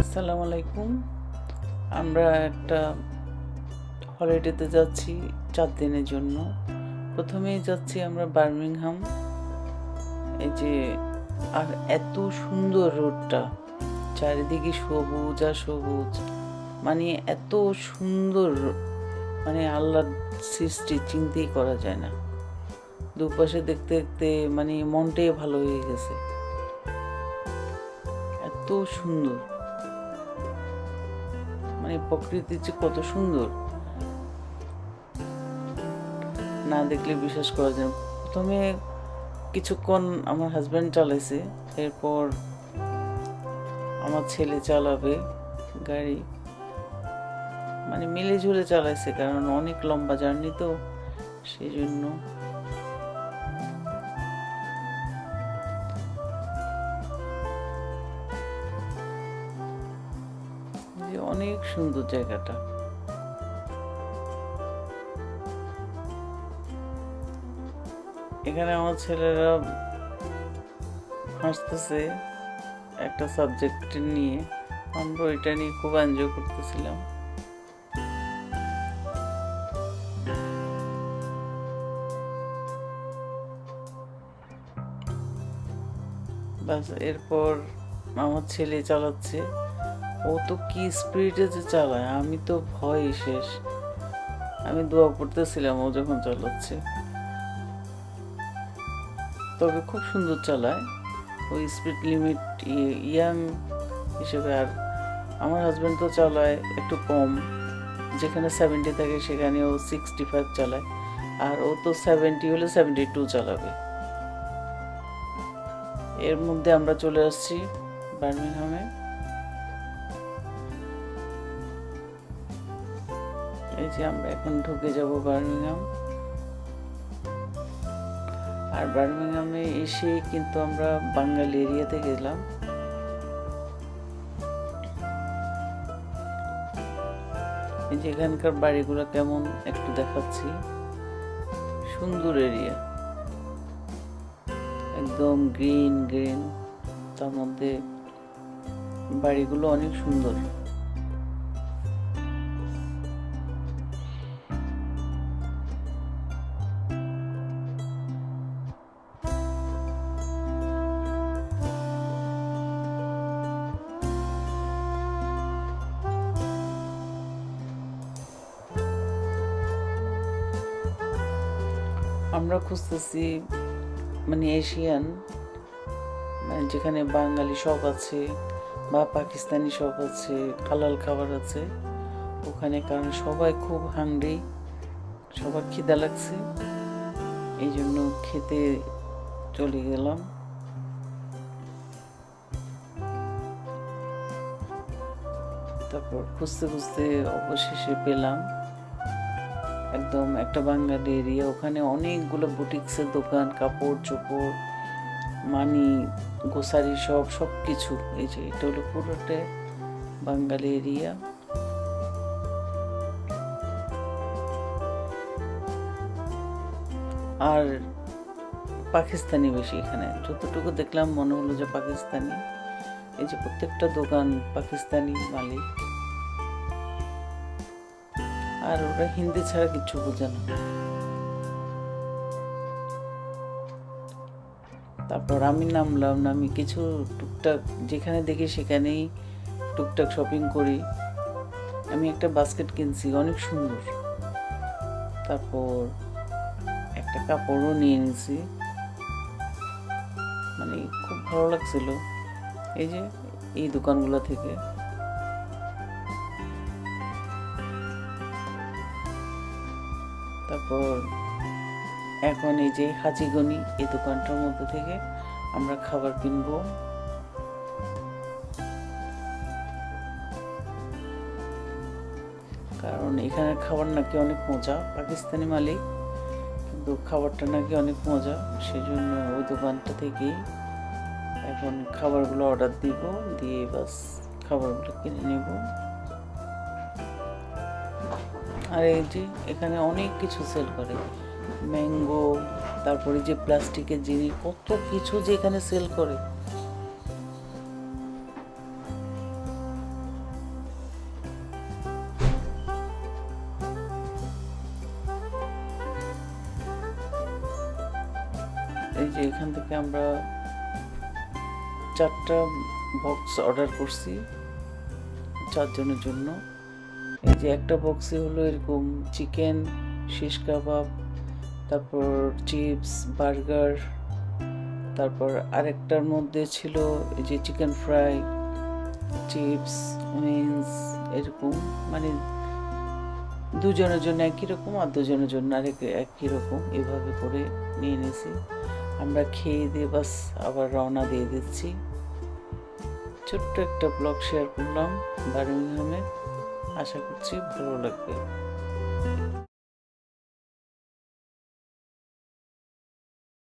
আসসালামু আলাইকুম। আমরা একটা হলিডেতে যাচ্ছি 4 দিনের জন্য। প্রথমেই যাচ্ছি আমরা বার্মিংহাম। এই যে আর এত সুন্দর রোডটা, চারিদিকে সবুজ আর সবুজ, মানে এত সুন্দর, মানে আল্লাহর সৃষ্টি চিন্তাই করা যায় না। দুপাশে দেখতে দেখতে মানে মনটাই ভালো হয়ে গেছে, এত সুন্দর, মানে প্রকৃতি যে কত সুন্দর না দেখলে বিশ্বাস করা যায় না। প্রথমে কিছুক্ষণ আমার হাজব্যান্ড চালাইছে, এরপর আমার ছেলে চালাবে গাড়ি, মানে মিলে ঝুলে চালাইছে, কারণ অনেক লম্বা জার্নি তো, সেই জন্য। অনেক সুন্দর জায়গাটা। এখানে আমার ছেলেরা হাসতেছে একটা সাবজেক্ট নিয়ে, আমরা ওইটা নিয়ে খুব এনজয় করতেছিলাম। বাস এরপর আমার ছেলে চালাচ্ছে, ও তো কি স্পিডে যে চালায়, আমি তো ভয় শেষ। আমি দোয়া করতেছিলাম ও যখন চালাচ্ছে, তবে খুব সুন্দর চালায়, ওই স্পিড লিমিট ইয়াং হিসেবে। আর আমার হাজব্যান্ড তো চালায় একটু কম, যেখানে 70 থাকে সেখানে ও 65 চালায়, আর ও তো 70 হলে 72 চালাবে। এর মধ্যে আমরা চলে আসছি বার্মিংহামে। এই যে আমরা এখন ঢুকে যাব বার্মিংহাম। আর বার্মিংহামে এসে কিন্তু আমরা বাঙালি এরিয়াতে গেলাম। এই যে এখানকার বাড়িগুলো কেমন একটু দেখাচ্ছি, সুন্দর এরিয়া, একদম গ্রিন গ্রিন, তার মধ্যে বাড়িগুলো অনেক সুন্দর। আমরা খুঁজতেছি মানে এশিয়ান, মানে যেখানে বাঙালি শপ আছে বা পাকিস্তানি শপ আছে, হালাল খাবার আছে ওখানে, কারণ সবাই খুব হাংরি, সবার খিদা লাগছে, এই জন্য খেতে চলে গেলাম। তারপর খুঁজতে খুঁজতে অবশেষে পেলাম একদম একটা বাঙালি এরিয়া। ওখানে অনেকগুলো বুটিক্সের দোকান, কাপড় চোপড়, মানি, গোসারি সব কিছু। এই যে এটা হলো পুরোটা বাঙালি এরিয়া। আর পাকিস্তানি বেশি এখানে, যতটুকু দেখলাম মনে হলো যে পাকিস্তানি। এই যে প্রত্যেকটা দোকান পাকিস্তানি মালিক, আর ওরা হিন্দি ছাড়া কিছু বোঝে না। তারপর আমি নামলাম, আমি কিছু টুকটাক যেখানে দেখি সেখানেই টুকটাক শপিং করি। আমি একটা বাস্কেট কিনছি, অনেক সুন্দর। তারপর একটা কাপড়ও নিয়ে নিয়েছি, মানে খুব ভালো লাগছিল এই যে এই দোকানগুলো থেকে। তারপর এখন এই যে হাজিগনি, এই দোকানটার মধ্যে থেকে আমরা খাবার কিনবো। কারণ এখানে খাবার নাকি অনেক মজা, পাকিস্তানি মালিক কিন্তু খাবারটা নাকি অনেক মজা, সেই জন্য ওই দোকানটা থেকেই এখন খাবারগুলো অর্ডার দিব, দিয়ে বাস খাবারগুলো কিনে নেব। আর এই যে এখানে অনেক কিছু সেল করে, ম্যাঙ্গো, তারপরে যে প্লাস্টিকের জিনিস, কত কিছু যে এখানে সেল করে। এই যে এখান থেকে আমরা 4টা বক্স অর্ডার করছি 4 জনের জন্য। এই যে একটা বক্সে হলো এরকম চিকেন, শিশ কাবাব, তারপর চিপস, বার্গার, তারপর আরেকটার মধ্যে ছিল এই যে চিকেন ফ্রাই, চিপস, উইংস, এরকম মানে 2 জনের জন্য একই রকম আর 2 জনের জন্য একই রকম, এভাবে করে নিয়ে নিয়েছি। আমরা খেয়ে দিয়ে বাস আবার রওনা দিয়ে দিচ্ছি। ছোট্ট একটা ব্লগ শেয়ার করলাম বার্মিংহামে, আশা করছি ভালো লাগবে।